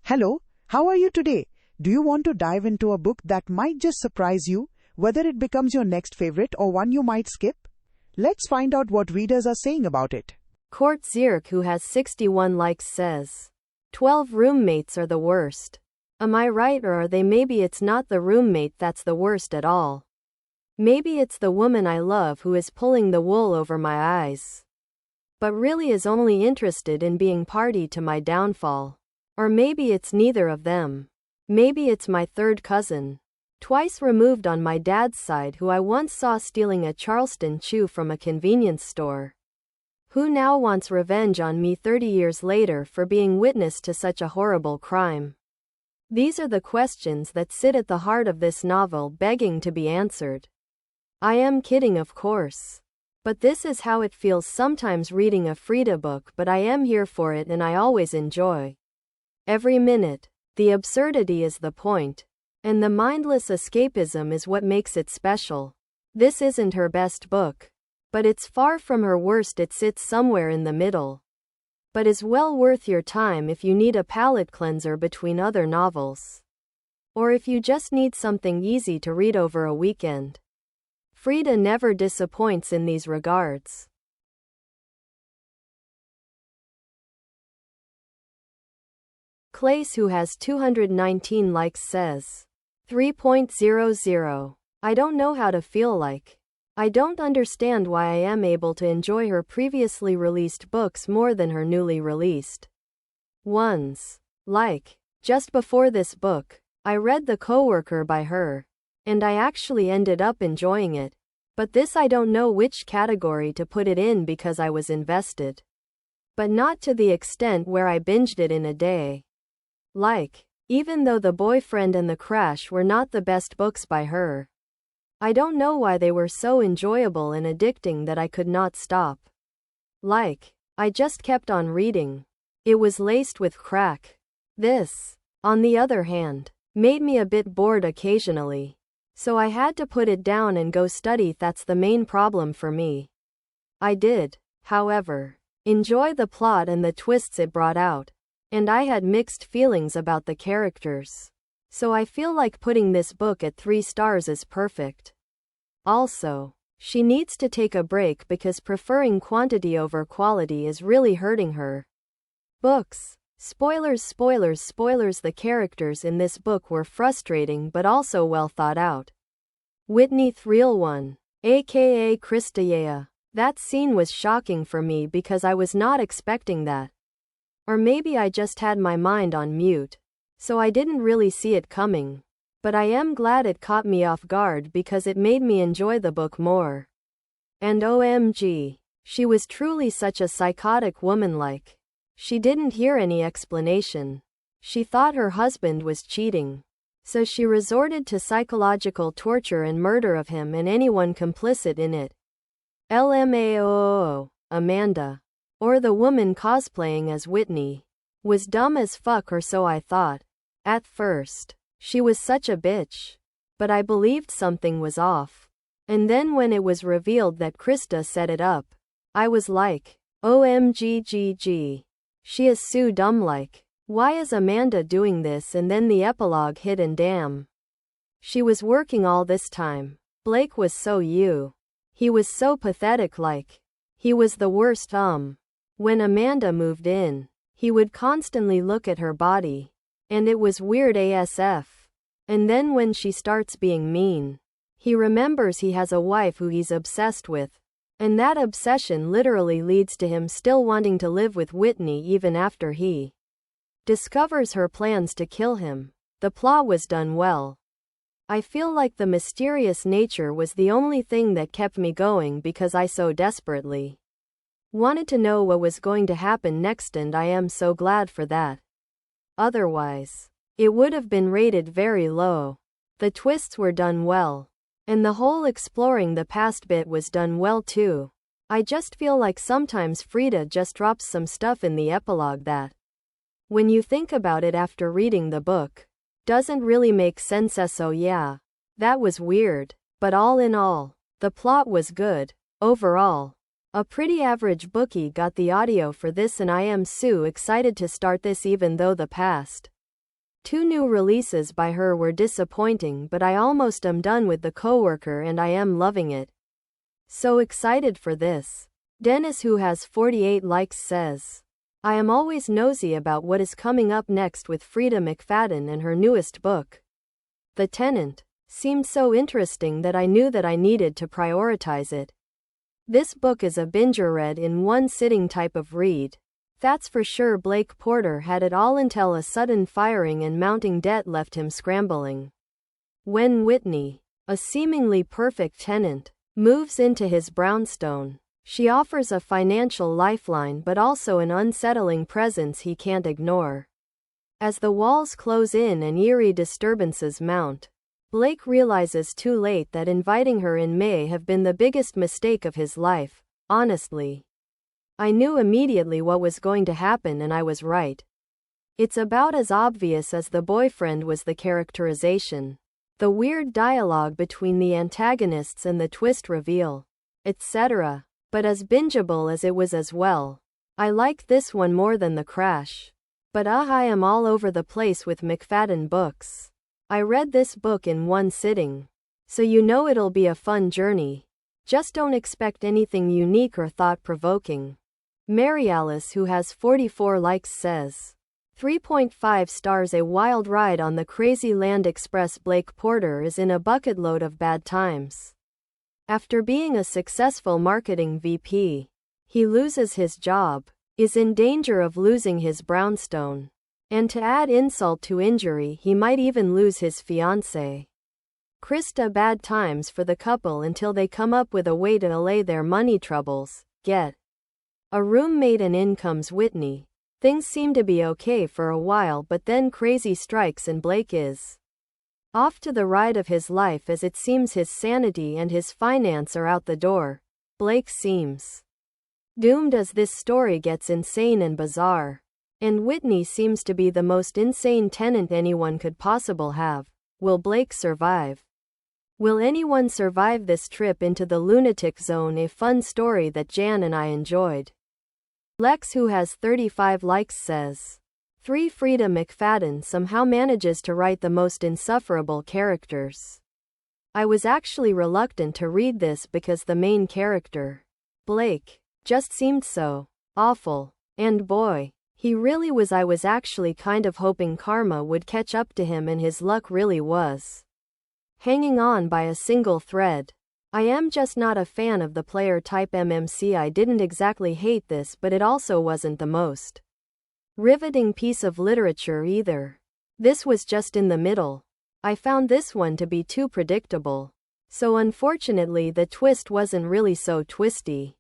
Hello, how are you today? Do you want to dive into a book that might just surprise you, whether it becomes your next favorite or one you might skip? Let's find out what readers are saying about it. Court Zirk, who has 61 likes, says, 12 roommates are the worst. Am I right, or are they? Maybe it's not the roommate that's the worst at all. Maybe it's the woman I love who is pulling the wool over my eyes, but really is only interested in being party to my downfall. Or maybe it's neither of them. Maybe it's my third cousin, twice removed on my dad's side, who I once saw stealing a Charleston chew from a convenience store, who now wants revenge on me 30 years later for being witness to such a horrible crime. These are the questions that sit at the heart of this novel, begging to be answered. I am kidding, of course. But this is how it feels sometimes reading a Freida book, but I am here for it and I always enjoy every minute. The absurdity is the point, and the mindless escapism is what makes it special. This isn't her best book, but it's far from her worst. It sits somewhere in the middle, but is well worth your time if you need a palate cleanser between other novels, or if you just need something easy to read over a weekend. Freida never disappoints in these regards. Clace, who has 219 likes, says, 3.00. I don't know how to feel like. I don't understand why I am able to enjoy her previously released books more than her newly released ones. Like, just before this book, I read The Coworker by her, and I actually ended up enjoying it. But this, I don't know which category to put it in because I was invested, but not to the extent where I binged it in a day. Like, even though The Boyfriend and The Crash were not the best books by her, I don't know why they were so enjoyable and addicting that I could not stop. Like, I just kept on reading. It was laced with crack. This, on the other hand, made me a bit bored occasionally, so I had to put it down and go study. That's the main problem for me. I did, however, enjoy the plot and the twists it brought out, and I had mixed feelings about the characters, so I feel like putting this book at 3 stars is perfect. Also, she needs to take a break because preferring quantity over quality is really hurting her books. Spoilers, spoilers, spoilers. The characters in this book were frustrating but also well thought out. Whitney Thrill one, aka Krista. That scene was shocking for me because I was not expecting that. Or maybe I just had my mind on mute, so I didn't really see it coming. But I am glad it caught me off guard because it made me enjoy the book more. And OMG, she was truly such a psychotic woman. Like, she didn't hear any explanation. She thought her husband was cheating, so she resorted to psychological torture and murder of him and anyone complicit in it. LMAO, Amanda, or the woman cosplaying as Whitney, was dumb as fuck, or so I thought. At first, she was such a bitch, but I believed something was off. And then when it was revealed that Krista set it up, I was like, OMGGG. She is so dumb. Like, why is Amanda doing this? And then the epilogue hit and damn, she was working all this time. Blake was so he was so pathetic. Like, he was the worst. When Amanda moved in, he would constantly look at her body, and it was weird ASF. And then when she starts being mean, he remembers he has a wife who he's obsessed with, and that obsession literally leads to him still wanting to live with Whitney even after he discovers her plans to kill him. The plot was done well. I feel like the mysterious nature was the only thing that kept me going because I so desperately wanted to know what was going to happen next, and I am so glad for that. Otherwise, it would have been rated very low. The twists were done well, and the whole exploring the past bit was done well too. I just feel like sometimes Freida just drops some stuff in the epilogue that, when you think about it after reading the book, doesn't really make sense. So yeah, that was weird. But all in all, the plot was good. Overall, a pretty average bookie got the audio for this, and I am so excited to start this even though the past 2 new releases by her were disappointing, but I almost am done with The Coworker and I am loving it. So excited for this. Dennis, who has 48 likes, says, I am always nosy about what is coming up next with Freida McFadden and her newest book. The Tenant seemed so interesting that I knew that I needed to prioritize it. This book is a binge-read in one sitting type of read. That's for sure. Blake Porter had it all until a sudden firing and mounting debt left him scrambling. When Whitney, a seemingly perfect tenant, moves into his brownstone, she offers a financial lifeline but also an unsettling presence he can't ignore. As the walls close in and eerie disturbances mount, Blake realizes too late that inviting her in may have been the biggest mistake of his life. Honestly, I knew immediately what was going to happen and I was right. It's about as obvious as the boyfriend was the characterization, the weird dialogue between the antagonists and the twist reveal, etc. But as bingeable as it was as well. I like this one more than The Crash. But I am all over the place with McFadden books. I read this book in one sitting. So you know it'll be a fun journey. Just don't expect anything unique or thought-provoking. Mary Alice, who has 44 likes, says, 3.5 stars. A wild ride on the crazy land express. Blake Porter is in a bucket load of bad times. After being a successful marketing VP, he loses his job, is in danger of losing his brownstone, and to add insult to injury, he might even lose his fiancée. Krista. Bad times for the couple until they come up with a way to allay their money troubles. Get a roommate and in comes Whitney. Things seem to be okay for a while, but then crazy strikes and Blake is off to the ride of his life as it seems his sanity and his finance are out the door. Blake seems doomed as this story gets insane and bizarre. And Whitney seems to be the most insane tenant anyone could possibly have. Will Blake survive? Will anyone survive this trip into the lunatic zone? A fun story that Jan and I enjoyed. Lex, who has 35 likes, says, 3. Freida McFadden somehow manages to write the most insufferable characters. I was actually reluctant to read this because the main character, Blake, just seemed so awful. And boy, he really was. I was actually kind of hoping karma would catch up to him, and his luck really was hanging on by a single thread. I am just not a fan of the player type MMC. I didn't exactly hate this, but it also wasn't the most riveting piece of literature either. This was just in the middle. I found this one to be too predictable. So unfortunately the twist wasn't really so twisty.